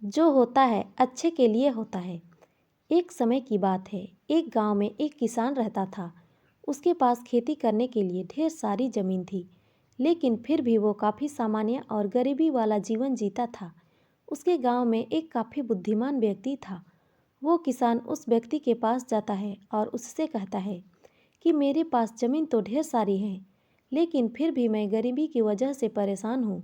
जो होता है अच्छे के लिए होता है। एक समय की बात है, एक गांव में एक किसान रहता था। उसके पास खेती करने के लिए ढेर सारी जमीन थी, लेकिन फिर भी वो काफ़ी सामान्य और गरीबी वाला जीवन जीता था। उसके गांव में एक काफ़ी बुद्धिमान व्यक्ति था। वो किसान उस व्यक्ति के पास जाता है और उससे कहता है कि मेरे पास ज़मीन तो ढेर सारी है, लेकिन फिर भी मैं गरीबी की वजह से परेशान हूँ।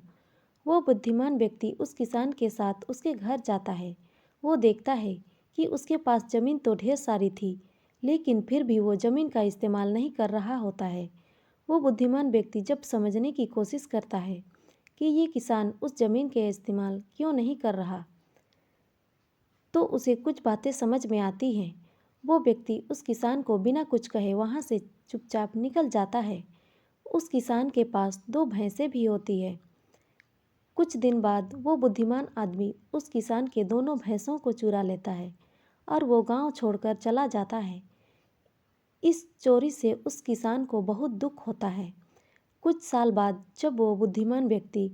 वो बुद्धिमान व्यक्ति उस किसान के साथ उसके घर जाता है। वो देखता है कि उसके पास ज़मीन तो ढेर सारी थी, लेकिन फिर भी वो ज़मीन का इस्तेमाल नहीं कर रहा होता है। वो बुद्धिमान व्यक्ति जब समझने की कोशिश करता है कि ये किसान उस ज़मीन के इस्तेमाल क्यों नहीं कर रहा, तो उसे कुछ बातें समझ में आती हैं। वो व्यक्ति उस किसान को बिना कुछ कहे वहाँ से चुपचाप निकल जाता है। उस किसान के पास दो भैंसें भी होती है। कुछ दिन बाद वो बुद्धिमान आदमी उस किसान के दोनों भैंसों को चुरा लेता है और वो गांव छोड़कर चला जाता है। इस चोरी से उस किसान को बहुत दुख होता है। कुछ साल बाद जब वो बुद्धिमान व्यक्ति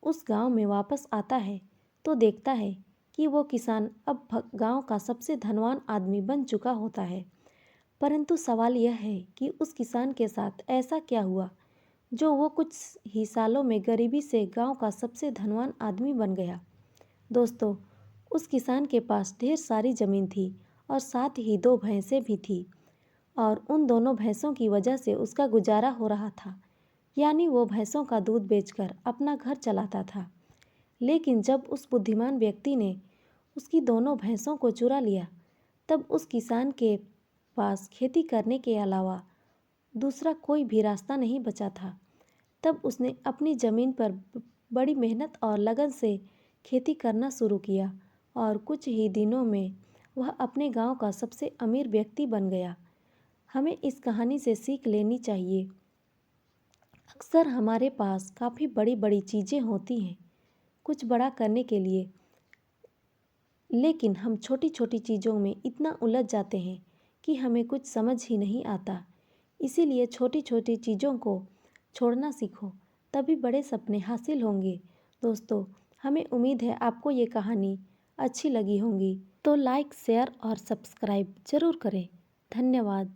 उस गांव में वापस आता है, तो देखता है कि वो किसान अब गांव का सबसे धनवान आदमी बन चुका होता है। परंतु सवाल यह है कि उस किसान के साथ ऐसा क्या हुआ जो वो कुछ ही सालों में गरीबी से गांव का सबसे धनवान आदमी बन गया। दोस्तों, उस किसान के पास ढेर सारी ज़मीन थी और साथ ही दो भैंसें भी थी, और उन दोनों भैंसों की वजह से उसका गुजारा हो रहा था। यानी वो भैंसों का दूध बेचकर अपना घर चलाता था। लेकिन जब उस बुद्धिमान व्यक्ति ने उसकी दोनों भैंसों को चुरा लिया, तब उस किसान के पास खेती करने के अलावा दूसरा कोई भी रास्ता नहीं बचा था। तब उसने अपनी ज़मीन पर बड़ी मेहनत और लगन से खेती करना शुरू किया और कुछ ही दिनों में वह अपने गांव का सबसे अमीर व्यक्ति बन गया। हमें इस कहानी से सीख लेनी चाहिए। अक्सर हमारे पास काफ़ी बड़ी बड़ी चीज़ें होती हैं कुछ बड़ा करने के लिए, लेकिन हम छोटी छोटी चीज़ों में इतना उलझ जाते हैं कि हमें कुछ समझ ही नहीं आता। इसीलिए छोटी छोटी चीज़ों को छोड़ना सीखो, तभी बड़े सपने हासिल होंगे। दोस्तों, हमें उम्मीद है आपको ये कहानी अच्छी लगी होगी, तो लाइक, शेयर और सब्सक्राइब ज़रूर करें। धन्यवाद।